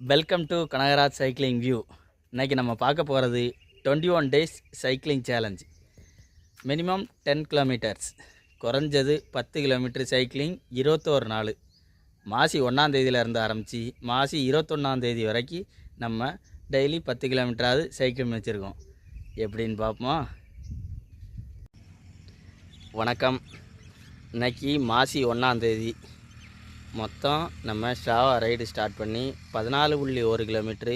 Welcome to Kanagaraj cycling view. இன்றைக்கி நம்ம பார்க்க போகிறது 21 days cycling challenge. Minimum 10 kilometres, குறைஞ்சது 10 கிலோமீட்டர் சைக்கிளிங் 21 நாள். மாசி 1ஆந்தேதியிலேருந்து ஆரம்பித்து மாசி 21ஆந்தேதி வரைக்கும் நம்ம டெய்லி 10 கிலோமீட்டராவது சைக்கிள் வச்சுருக்கோம். எப்படின்னு பார்ப்போமா? வணக்கம். இன்றைக்கி மாசி 1ஆந்தேதி. மொத்தம் நம்ம ஸ்ட்ராவா ரைடு ஸ்டார்ட் பண்ணி 14.1 கிலோமீட்ரு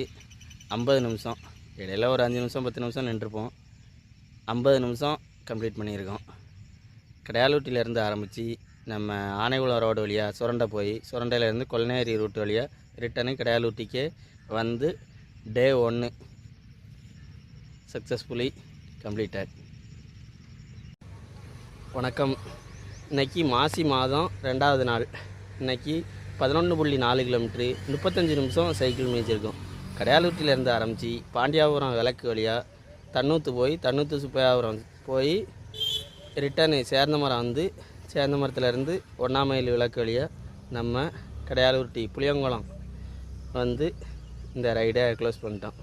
50 நிமிஷம், இடையில ஒரு 5 நிமிஷம் 10 நிமிஷம் நின்றுப்போம். 50 நிமிஷம் கம்ப்ளீட் பண்ணியிருக்கோம். கடையாளூட்டிலேருந்து ஆரம்பித்து நம்ம ஆனைகுளம் ரோடு வழியாக சுரண்டை போய் சுரண்டையிலேருந்து கொல்நேரி ரூட் வழியாக ரிட்டனு கடையாளூட்டிக்கே வந்து டே 1 சக்ஸஸ்ஃபுல்லி கம்ப்ளீட்டட். வணக்கம். இன்றைக்கி மாசி மாதம் 2ஆவது நாள். இன்றைக்கி 11.4 கிலோமீட்ரு 35 நிமிஷம் சைக்கிள் மேய்ச்சிருக்கோம். கடையாளூட்டிலேருந்து ஆரம்பித்து பாண்டியாபுரம் விளக்கு வழியாக தன்னூத்து போய் தன்னூத்து சுப்பையாபுரம் போய் ரிட்டனு சேர்ந்தமரம் வந்து சேர்ந்தமரத்துலேருந்து 1ஆம் மைல் விளக்கு வழியாக நம்ம கடையாளூட்டி புளியங்குளம் வந்து இந்த ரைடை க்ளோஸ் பண்ணிட்டோம்.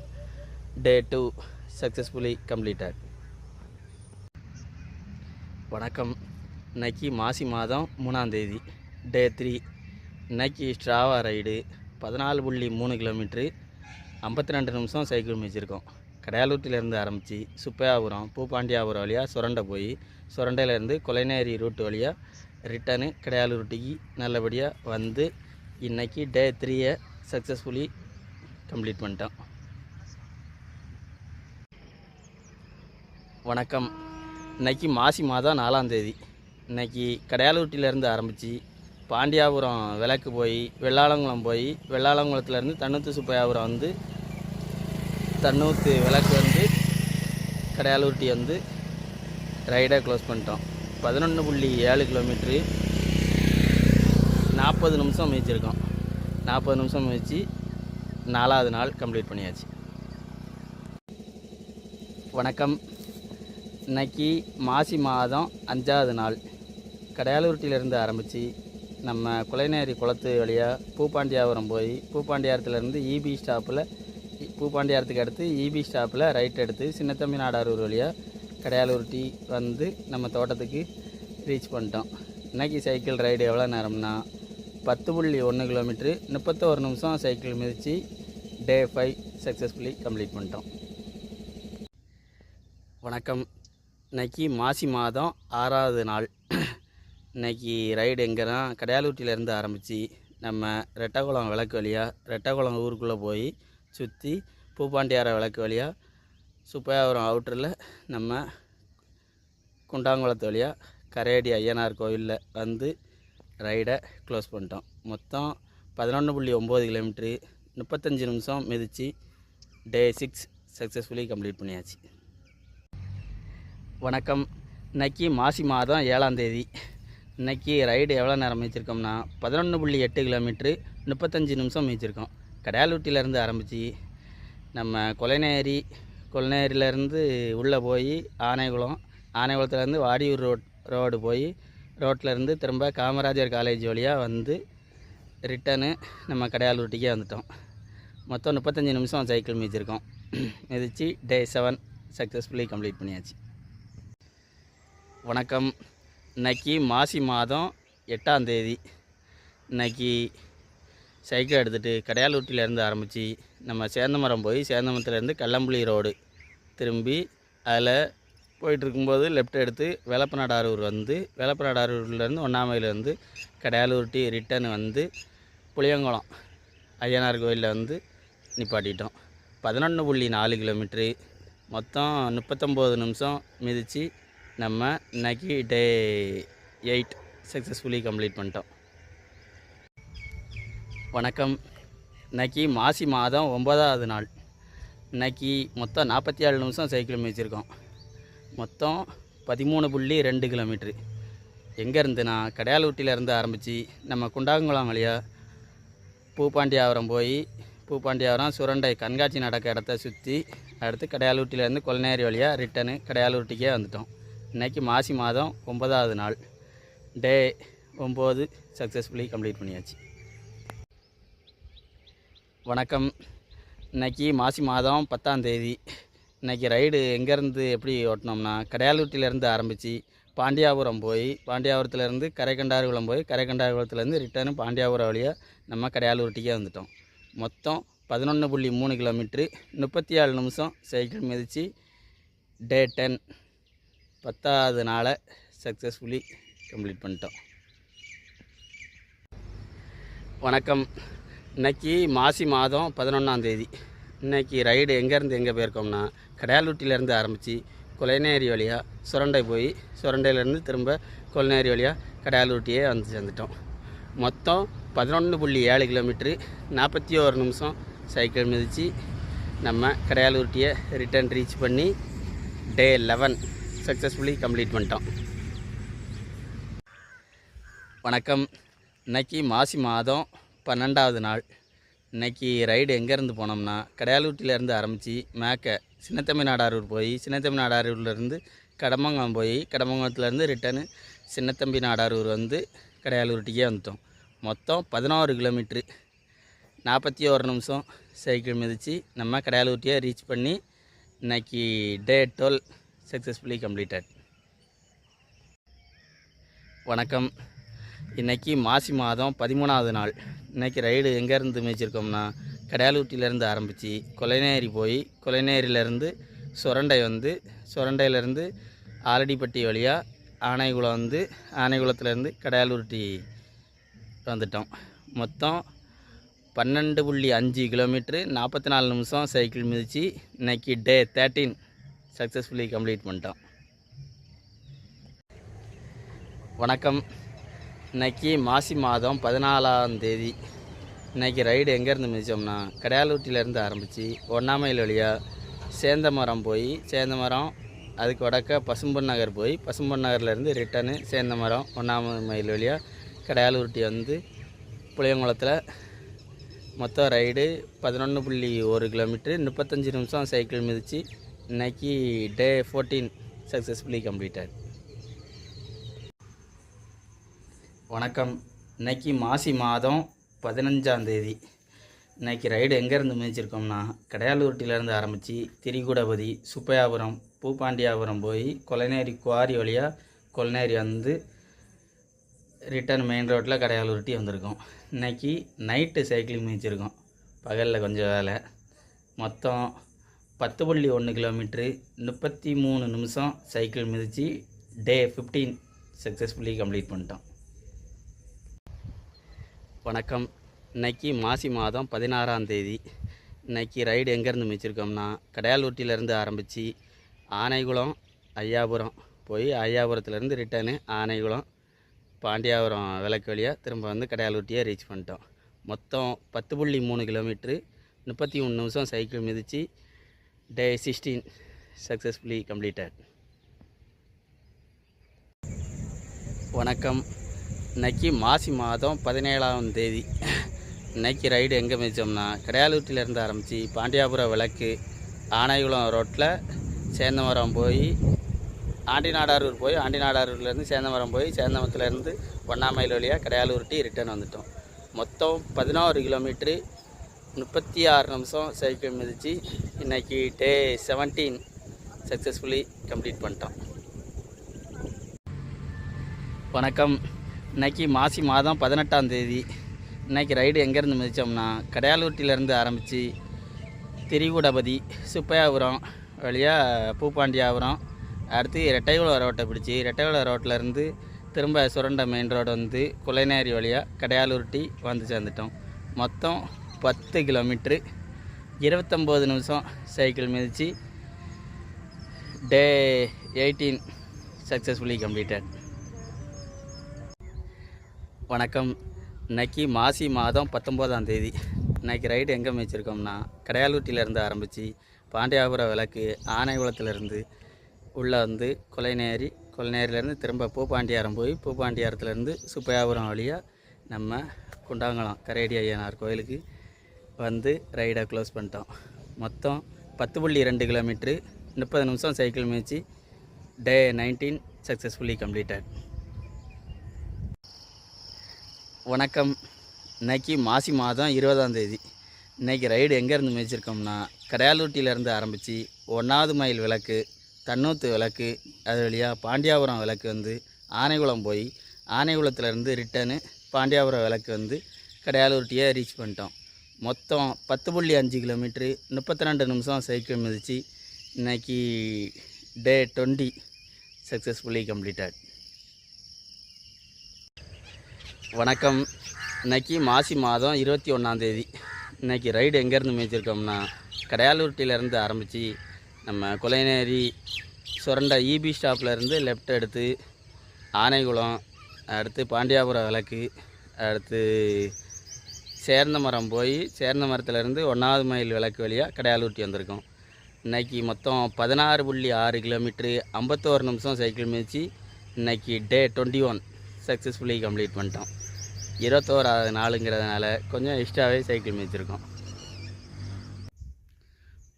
டே 2 சக்ஸஸ்ஃபுல்லி கம்ப்ளீட்டட். வணக்கம். இன்றைக்கி மாசி மாதம் 3ஆந்தேதி, டே 3. இன்றைக்கி ஸ்ட்ராவா ரைடு 14.3 கிலோமீட்ரு 52 நிமிஷம் சைக்கிள் மேய்ச்சிருக்கோம். கடையாளூட்டிலேருந்து ஆரம்பித்து சுப்பையாபுரம் பூப்பாண்டியாபுரம் வழியாக சுரண்டை போய் சுரண்டையிலேருந்து கொலைநேரி ரூட்டு வழியாக ரிட்டனு கடையாளூட்டிக்கு நல்லபடியாக வந்து இன்றைக்கி டே 3 சக்ஸஸ்ஃபுல்லி கம்ப்ளீட் பண்ணிட்டோம். வணக்கம். இன்றைக்கி மாசி மாதம் 4ஆந்தேதி. இன்றைக்கி கடையாளூட்டிலேருந்து ஆரம்பித்து பாண்டியாபுரம் விளக்கு போய் வெள்ளாளங்குளம் போய் வெள்ளாளங்குளத்துலேருந்து தன்னூத்து சுப்பையாபுரம் வந்து தன்னூத்து விளக்கு வந்து கடையாளூட்டி வந்து ரைடை க்ளோஸ் பண்ணிட்டோம். 11.7 கிலோமீட்ரு 40 நிமிஷம் மேய்ச்சிருக்கோம். 40 நிமிஷம் மேய்ச்சி 4ஆவது நாள் கம்ப்ளீட் பண்ணியாச்சு. வணக்கம். இன்றைக்கி மாசி மாதம் 5ஆவது நாள். கடையாளூட்டிலேருந்து ஆரம்பித்து நம்ம கொலைநேரி குளத்து வழியாக பூப்பாண்டியாபுரம் போய் பூப்பாண்டியாரத்துலேருந்து இபி ஸ்டாப்பில் பூப்பாண்டியாரத்துக்கு அடுத்து இபி ஸ்டாப்பில் ரைட் எடுத்து சின்னத்தம்பி நாடாரூர் வழியாக கடையாளூட்டி வந்து நம்ம தோட்டத்துக்கு ரீச் பண்ணிட்டோம். இன்றைக்கி சைக்கிள் ரைடு எவ்வளோ நேரம்னா 10.1 கிலோமீட்ரு 31 நிமிஷம் சைக்கிள் மிதித்து டே 5 சக்ஸஸ்ஃபுல்லி கம்ப்ளீட் பண்ணிட்டோம். வணக்கம். இன்றைக்கி மாசி மாதம் 6ஆவது நாள். இன்றைக்கி ரைடு எங்கேனா கடையாளூட்டிலேருந்து ஆரம்பித்து நம்ம ரெட்டகுளம் விளக்கு வழியாக ரெட்டகுளம் ஊருக்குள்ளே போய் சுற்றி பூப்பாண்டியார விளக்கு வழியாக சுப்பையாபுரம் அவுட்டரில் நம்ம குண்டாங்குளத்து வழியாக கரையடி ஐயனார் கோயிலில் வந்து ரைடை க்ளோஸ் பண்ணிட்டோம். மொத்தம் 11.9 கிலோமீட்ரு 35 நிமிஷம் மிதித்து டே 6 சக்ஸஸ்ஃபுல்லி கம்ப்ளீட் பண்ணியாச்சு. வணக்கம். இன்றைக்கி மாசி மாதம் 7ஆந்தேதி. இன்றைக்கி ரைடு எவ்வளோ நேரம் மேய்ச்சிருக்கோம்னா 11.8 கிலோமீட்ரு 35 நிமிஷம் மேய்ச்சிருக்கோம். கடையாளூட்டிலேருந்து ஆரம்பித்து நம்ம கொல்நேரியிலேருந்து உள்ளே போய் ஆனைகுளத்துலேருந்து வாடியூர் ரோடு போய் ரோட்டிலேருந்து திரும்ப காமராஜர் காலேஜ் வழியாக வந்து ரிட்டனு நம்ம கடையாளூட்டிக்கே வந்துட்டோம். மொத்தம் 35 நிமிஷம் சைக்கிள் மிதிச்சிருக்கோம். மிதித்து டே 7 சக்ஸஸ்ஃபுல்லி கம்ப்ளீட் பண்ணியாச்சு. வணக்கம். இன்றைக்கி மாசி மாதம் 8ஆந்தேதி. இன்றைக்கி சைக்கிள் எடுத்துகிட்டு கடையாளூட்டிலேருந்து ஆரம்பித்து நம்ம சேந்தமரம் போய் சேந்தமரத்துலேருந்து கல்லம்புளி ரோடு திரும்பி அதில் போயிட்டுருக்கும்போது லெஃப்ட் எடுத்து வேலப்பநாடாரூர் வந்து வேலப்பநாடாரூர்லேருந்து 1ஆம் மைல் வந்து கடையாளூட்டி ரிட்டன் வந்து புளியங்குளம் ஐயனார் கோயிலில் வந்து நிப்பாட்டிட்டோம். 11.4 கிலோமீட்ரு மொத்தம் 39 நிமிஷம் மிதித்து நம்ம இன்றைக்கி டே 8 சக்ஸஸ்ஃபுல்லி கம்ப்ளீட் பண்ணிட்டோம். வணக்கம். இன்றைக்கி மாசி மாதம் 9ஆவது நாள். இன்றைக்கி மொத்தம் 47 நிமிஷம் சைக்கிள் மேய்ச்சிருக்கோம். மொத்தம் 13.2 கிலோமீட்ரு. எங்கேருந்துனா கடையாளூட்டிலேருந்து ஆரம்பித்து நம்ம குண்டாங்குளம் வழியாக பூப்பாண்டியாபுரம் போய் பூப்பாண்டியாபுரம் சுரண்டை கண்காட்சி நடக்க இடத்த சுற்றி அடுத்து கடையாளூட்டிலேருந்து கொல்நேரி வழியாக ரிட்டனு கடையாளூட்டிக்கே வந்துட்டோம். இன்றைக்கி மாசி மாதம் 9ஆவது நாள். டே 9 சக்ஸஸ்ஃபுல்லி கம்ப்ளீட் பண்ணியாச்சு. வணக்கம். இன்னைக்கு மாசி மாதம் 10ஆம் தேதி. இன்றைக்கி ரைடு எங்கேருந்து எப்படி ஓட்டினோம்னா, கடையாளூட்டிலேருந்து ஆரம்பித்து பாண்டியாபுரம் போய், பாண்டியாபுரத்துலேருந்து கரைக்கண்டார்குளம் போய், கரைக்கண்டார்குளத்துலேருந்து ரிட்டர்னு பாண்டியாபுரம் வழியாக நம்ம கடையாளூட்டிக்கே வந்துட்டோம். மொத்தம் 11.3 கிலோமீட்ரு, 37 நிமிஷம் சைக்கிள் மிதித்து டே 10 10வது நாளை சக்ஸஸ்ஃபுல்லி கம்ப்ளீட் பண்ணிட்டோம். வணக்கம். இன்றைக்கி மாசி மாதம் 11ஆம் தேதி. இன்றைக்கி ரைடு எங்கேருந்து எங்கே போயிருக்கோம்னா, கடையாளூட்டிலேருந்து ஆரம்பித்து கொலைநேரி வழியாக சுரண்டை போய், சுரண்டையிலேருந்து திரும்ப கொலைநேரி வழியாக கடையாளூட்டியே வந்து சேர்ந்துட்டோம். மொத்தம் 11.7 கிலோமீட்ரு, 41 நிமிஷம் சைக்கிள் மிதித்து நம்ம கடையாளூட்டியை ரிட்டர்ன் ரீச் பண்ணி டே 11 சக்ஸஸ்ஃபுல்லி கம்ப்ளீட் பண்ணிட்டோம். வணக்கம். இன்றைக்கி மாசி மாதம் 12வது நாள். இன்றைக்கி ரைடு எங்கேருந்து போனோம்னா, கடையாளூட்டிலேருந்து ஆரம்பித்து மேக்க சின்னத்தம்பிநாடாரூர் போய், சின்னத்தம்பிநாடாரூர்லேருந்து கடமங்கலம் போய், கடமங்கலத்துலேருந்து ரிட்டர்னு சின்னத்தம்பிநாடாரூர் வந்து கடையாளூட்டிக்கே வந்துட்டோம். மொத்தம் 11 கிலோமீட்ரு, 41 நிமிஷம் சைக்கிள் மிதித்து நம்ம கடையாளூட்டியை ரீச் பண்ணி இன்றைக்கி டே 12 சக்ஸஸ்ஃபுல்லி கம்ப்ளீட்டட். வணக்கம். இன்றைக்கி மாசி மாதம் 13வது நாள். இன்றைக்கி ரைடு எங்கேருந்து மிதிச்சிருக்கோம்னா, கடையாளூட்டிலேருந்து ஆரம்பித்து கொலைநேரி போய், கொலைநேரியிலேருந்து சுரண்டை வந்து, சுரண்டையிலேருந்து ஆலடிப்பட்டி வழியாக ஆனைகுளம் வந்து, ஆனைகுளத்துலேருந்து கடையாளூட்டி வந்துட்டோம். மொத்தம் 12.5 கிலோமீட்ரு, 44 நிமிஷம் சைக்கிள் மிதித்து இன்றைக்கி டே 13 சக்ஸஸ்ஃபுல்லி கம்ப்ளீட் பண்ணிட்டோம். வணக்கம். இன்றைக்கி மாசி மாதம் 14ஆம் தேதி. இன்றைக்கி ரைடு எங்கேருந்து மிதித்தோம்னா, கடையாளூட்டிலேருந்து ஆரம்பித்து 1ஆம் மைல் வழியாக சேந்தமரம் போய், சேந்தமரம் அதுக்கு வடக்க பசும்பொன் நகர் போய், பசும்பொன் நகர்லேருந்து ரிட்டர்னு சேந்தமரம் 1ஆம் மைல் வழியாக கடையாளூட்டி வந்து புளியங்குளத்தில் மொத்தம் ரைடு 11.1 கிலோமீட்ரு, 35 நிமிஷம் சைக்கிள் மிதித்து இன்றைக்கி டே 14 சக்ஸஸ்ஃபுல்லி கம்ப்ளீட்டட். வணக்கம். இன்றைக்கி மாசி மாதம் 15ஆம் தேதி. இன்றைக்கி ரைடு எங்கேருந்து மிதிச்சிருக்கோம்னா, கடையாளூட்டிலேருந்து ஆரம்பித்து திரிகுடபதி, சுப்பையாபுரம், பூப்பாண்டியாபுரம் போய், கொலைநேரி குவாரி வழியாக கொலைநேரி வந்து ரிட்டர்ன் மெயின் ரோட்டில் கடையாளூட்டி வந்திருக்கோம். இன்றைக்கி நைட்டு சைக்கிளிங் மிதிச்சிருக்கோம், பகலில் கொஞ்சம் வேலை. மொத்தம் 10.1 கிலோமீட்ரு, 33 நிமிஷம் சைக்கிள் மிதித்து டே 15 சக்ஸஸ்ஃபுல்லி கம்ப்ளீட் பண்ணிட்டோம். வணக்கம். இன்றைக்கி மாசி மாதம் 16ஆம் தேதி. இன்றைக்கி ரைடு எங்கேருந்து மிதிச்சிருக்கோம்னா, கடையாளூட்டிலேருந்து ஆரம்பித்து ஆனைகுளம், ஐயாபுரம் போய், ஐயாபுரத்துலேருந்து ரிட்டர்னு ஆனைகுளம், பாண்டியாபுரம் விளக்கு வழியாக திரும்ப வந்து கடையாளூட்டியை ரீச் பண்ணிட்டோம். மொத்தம் 10.3 கிலோமீட்ரு, 33 நிமிஷம் சைக்கிள் மிதித்து டே 16 சக்ஸஸ்ஃபுல்லி கம்ப்ளீட்டட். வணக்கம். இன்றைக்கி மாசி மாதம் 17ஆம் தேதி. இன்றைக்கி ரைடு எங்கே மிதித்தோம்னா, கடையாளூட்டிலேருந்து ஆரம்பித்து பாண்டியாபுரம் விளக்கு, ஆனைகுளம் ரோட்டில் சேந்தமரம் போய், ஆண்டிநாடாரூர் போய், ஆண்டிநாடாரூர்லேருந்து சேந்தமரம் போய், சேந்தமரத்துலேருந்து 1ஆம் மைல் வழியாக கடையாளூட்டி ரிட்டர்ன் வந்துட்டோம். மொத்தம் 11 கிலோமீட்ரு, 36 நிமிஷம் சைக்கிள் மிதித்து இன்றைக்கி டே 17 சக்ஸஸ்ஃபுல்லி கம்ப்ளீட் பண்ணிட்டோம். வணக்கம். இன்றைக்கி மாசி மாதம் 18ஆம் தேதி. இன்றைக்கி ரைடு எங்கேருந்து மிதித்தோம்னா, கடையாளூட்டிலேருந்து ஆரம்பித்து திரிகுடபதி, சுப்பையாபுரம் வழியாக பூப்பாண்டியாபுரம், அடுத்து ரெட்டைகுளம் ரோட்டை பிடிச்சி, ரெட்டைகுளம் ரோட்டிலேருந்து திரும்ப சுரண்டை மெயின் ரோடு வந்து கொலைநேரி வழியாக கடையாளூட்டி வந்து சேர்ந்துட்டோம். மொத்தம் 10 கிலோமீட்ரு, 29 நிமிஷம் சைக்கிள் மிதித்து டே 18 சக்ஸஸ்ஃபுல்லி கம்ப்ளீட்டட். வணக்கம். இன்றைக்கி மாசி மாதம் 19ஆம் தேதி. இன்றைக்கி ரைடு எங்கே மிதிச்சிருக்கோம்னா, கடையாளூட்டிலேருந்து ஆரம்பித்து பாண்டியாபுரம் விளக்கு, ஆனைகுளத்துலேருந்து உள்ளே வந்து கொலைநேரி, கொலைநேரியிலேருந்து திரும்ப பூப்பாண்டியாரம் போய், பூப்பாண்டியாரத்துலேருந்து சுப்பையாபுரம் வழியாக நம்ம குண்டாங்குளம் கரையடி ஐயனார் கோயிலுக்கு வந்து ரைடை க்ளோஸ் பண்ணிட்டோம். மொத்தம் 10.2 கிலோமீட்ரு, 30 நிமிஷம் சைக்கிள் மிதித்து டே 19 சக்ஸஸ்ஃபுல்லி கம்ப்ளீட்டட். வணக்கம். இன்றைக்கி மாசி மாதம் 20ஆம் தேதி. இன்றைக்கி ரைடு எங்கேருந்து மிதிச்சிருக்கோம்னா கடையாளூட்டியிலேருந்து ஆரம்பித்து 1வது மைல் விளக்கு, தன்னூத்து விளக்கு, அது வழியாக பாண்டியாபுரம் விளக்கு வந்து ஆனைக்குளம் போய் ஆனைக்குளத்துலேருந்து ரிட்டனு பாண்டியாபுரம் விளக்கு வந்து கடையாளூட்டியை ரீச் பண்ணிட்டோம். மொத்தம் 10.5 கிலோமீட்ரு 32 நிமிஷம் சைக்கிள் மிதித்து இன்றைக்கி டே 20 சக்ஸஸ்ஃபுல்லி கம்ப்ளீட்டட். வணக்கம். இன்றைக்கி மாசி மாதம் 21ஆந்தேதி. இன்றைக்கி ரைடு எங்கேருந்து மிதிச்சிருக்கோம்னா கடையாளூட்டியிலேருந்து ஆரம்பித்து நம்ம கொலைநேரி சுரண்டை இபி ஸ்டாப்லேருந்து லெஃப்ட் எடுத்து ஆனைக்குளம், அடுத்து பாண்டியாபுரம் விளக்கு, அடுத்து சேர்ந்த மரம் போய் சேர்ந்த மரத்துலேருந்து 1வது மைல் விளக்கு வழியாக கடையாளூட்டி வந்திருக்கோம். இன்றைக்கி மொத்தம் 16.6 கிலோமீட்ரு 51 நிமிஷம் சைக்கிள் மிதித்து இன்றைக்கி டே 21 சக்ஸஸ்ஃபுல்லி கம்ப்ளீட் பண்ணிட்டோம். 21வது நாளுங்கிறதுனால கொஞ்சம் எக்ஸ்ட்ராவே சைக்கிள் மிதிச்சிருக்கோம்.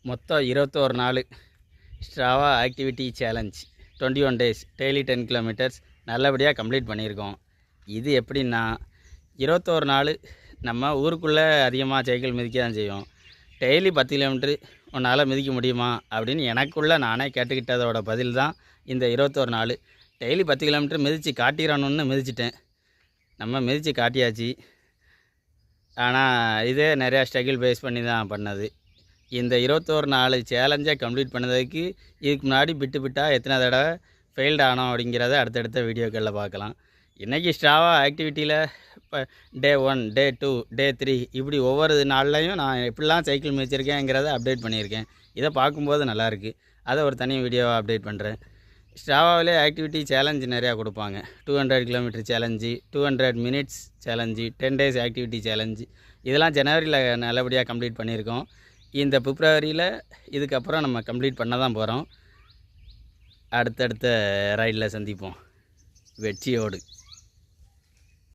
மொத்தம் 21 நாள் ஸ்ட்ராவா activity challenge 21 days daily 10 kilometres நல்லபடியாக கம்ப்ளீட் பண்ணியிருக்கோம். இது எப்படின்னா 21 நாள் நம்ம ஊருக்குள்ளே அதிகமாக சைக்கிள் மிதிக்க தான் செய்வோம். டெய்லி 10 கிலோமீட்ரு உன்னால் மிதிக்க முடியுமா அப்படின்னு எனக்குள்ளே நானே கேட்டுக்கிட்டதோட பதில் தான் இந்த 21 நாள். டெய்லி 10 கிலோமீட்டர் மிதித்து காட்டிடணும்னு மிதிச்சிட்டேன். நம்ம மிதித்து காட்டியாச்சு. ஆனால் இதே நிறையா ஸ்ட்ரகிள் பேஸ் பண்ணி தான் பண்ணது. இந்த 21 நாள் சேலஞ்சை கம்ப்ளீட் பண்ணதுக்கு இதுக்கு முன்னாடி பிட்டாக எத்தனை தடவை ஃபெயில்டு ஆனோம் அப்படிங்கிறத அடுத்தடுத்த வீடியோக்களில் பார்க்கலாம். இன்றைக்கி ஸ்ட்ராவா ஆக்டிவிட்டியில் இப்போ டே 1, டே 2, டே 3 இப்படி ஒவ்வொரு நாள்லையும் நான் எப்படிலாம் சைக்கிள் மிதிச்சிருக்கேங்கிறத அப்டேட் பண்ணியிருக்கேன். இதை பார்க்கும்போது நல்லாயிருக்கு. அதை ஒரு தனி வீடியோவாக அப்டேட் பண்ணுறேன். ஸ்ட்ராவாவிலே ஆக்டிவிட்டி சேலஞ்சு நிறையா கொடுப்பாங்க. 200 kilometre challenge, 200 minutes challenge, 10 days activity challenge. இதெல்லாம் ஜனவரியில் நல்லபடியாக கம்ப்ளீட் பண்ணியிருக்கோம். இந்த பிப்ரவரியில் இதுக்கப்புறம் நம்ம கம்ப்ளீட் பண்ண தான் போகிறோம். அடுத்தடுத்த ரைடில் சந்திப்போம். வெற்றியோடு.